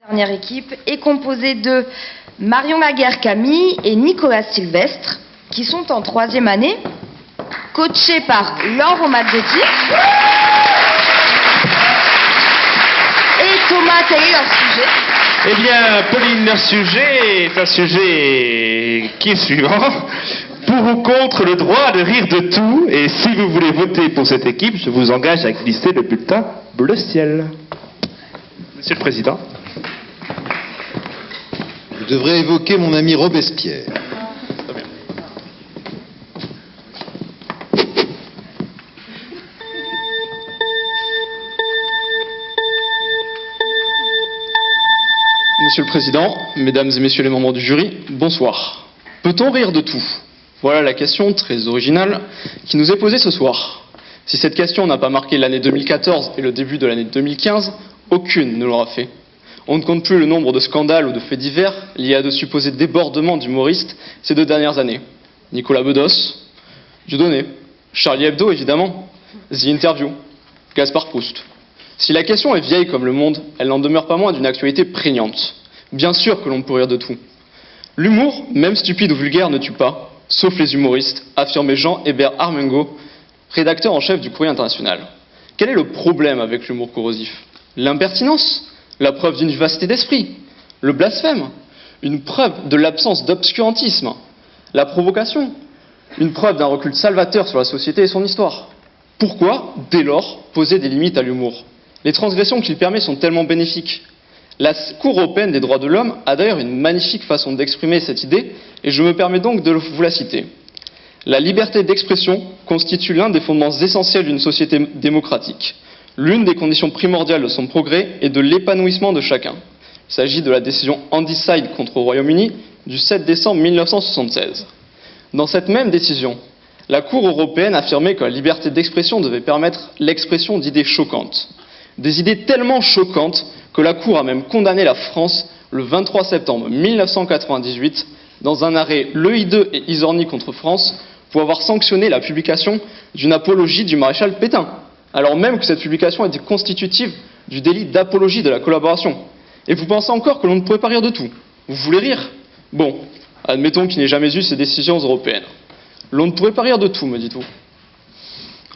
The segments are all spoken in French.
Dernière équipe est composée de Marion Laguerre-Camille et Nicolas Sylvestre, qui sont en 3e année, coachés par Laure Romazzotti. Et Thomas, quel est leur sujet? Eh bien, Pauline, leur sujet est un sujet qui est suivant. Pour ou contre le droit de rire de tout, et si vous voulez voter pour cette équipe, je vous engage à glisser le bulletin bleu ciel. Monsieur le Président. Vous devrez évoquer mon ami Robespierre. Très bien. Monsieur le Président, Mesdames et Messieurs les membres du jury, bonsoir. Peut-on rire de tout? Voilà la question très originale qui nous est posée ce soir. Si cette question n'a pas marqué l'année 2014 et le début de l'année 2015, aucune ne l'aura fait. On ne compte plus le nombre de scandales ou de faits divers liés à de supposés débordements d'humoristes ces 2 dernières années. Nicolas Bedos, Dieudonné, Charlie Hebdo évidemment, The Interview, Gaspard Proust. Si la question est vieille comme le monde, elle n'en demeure pas moins d'une actualité prégnante. Bien sûr que l'on peut rire de tout. L'humour, même stupide ou vulgaire, ne tue pas, sauf les humoristes, affirmait Jean-Hébert Armengaud, rédacteur en chef du Courrier international. Quel est le problème avec l'humour corrosif? L'impertinence? La preuve d'une vivacité d'esprit? Le blasphème? Une preuve de l'absence d'obscurantisme? La provocation? Une preuve d'un recul salvateur sur la société et son histoire? Pourquoi, dès lors, poser des limites à l'humour? Les transgressions qu'il permet sont tellement bénéfiques. La Cour européenne des droits de l'homme a d'ailleurs une magnifique façon d'exprimer cette idée, et je me permets donc de vous la citer. La liberté d'expression constitue l'un des fondements essentiels d'une société démocratique, l'une des conditions primordiales de son progrès et de l'épanouissement de chacun. Il s'agit de la décision Handyside contre le Royaume-Uni du 7 décembre 1976. Dans cette même décision, la Cour européenne affirmait que la liberté d'expression devait permettre l'expression d'idées choquantes. Des idées tellement choquantes que la Cour a même condamné la France le 23 septembre 1998 dans un arrêt Le I2 et Isorni contre France pour avoir sanctionné la publication d'une apologie du maréchal Pétain, alors même que cette publication était constitutive du délit d'apologie de la collaboration. Et vous pensez encore que l'on ne pourrait pas rire de tout? Vous voulez rire? Bon, admettons qu'il n'ait jamais eu ces décisions européennes. L'on ne pourrait pas rire de tout, me dites-vous.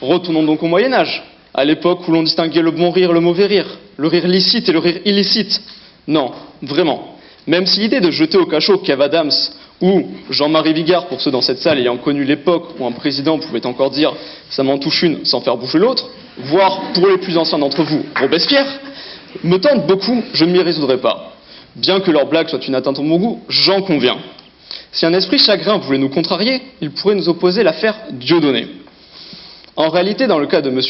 Retournons donc au Moyen-Âge, à l'époque où l'on distinguait le bon rire et le mauvais rire, le rire licite et le rire illicite. Non, vraiment. Même si l'idée de jeter au cachot Kev Adams ou Jean-Marie Bigard, pour ceux dans cette salle ayant connu l'époque où un président pouvait encore dire « ça m'en touche une » sans faire bouger l'autre, voire pour les plus anciens d'entre vous, Robespierre, me tente beaucoup, je ne m'y résoudrai pas. Bien que leur blague soit une atteinte au bon goût, j'en conviens. Si un esprit chagrin voulait nous contrarier, il pourrait nous opposer l'affaire Dieudonné. En réalité, dans le cas de M.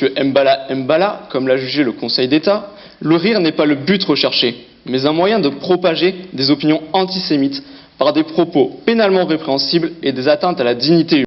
Mbala, comme l'a jugé le Conseil d'État, le rire n'est pas le but recherché, mais un moyen de propager des opinions antisémites par des propos pénalement répréhensibles et des atteintes à la dignité humaine.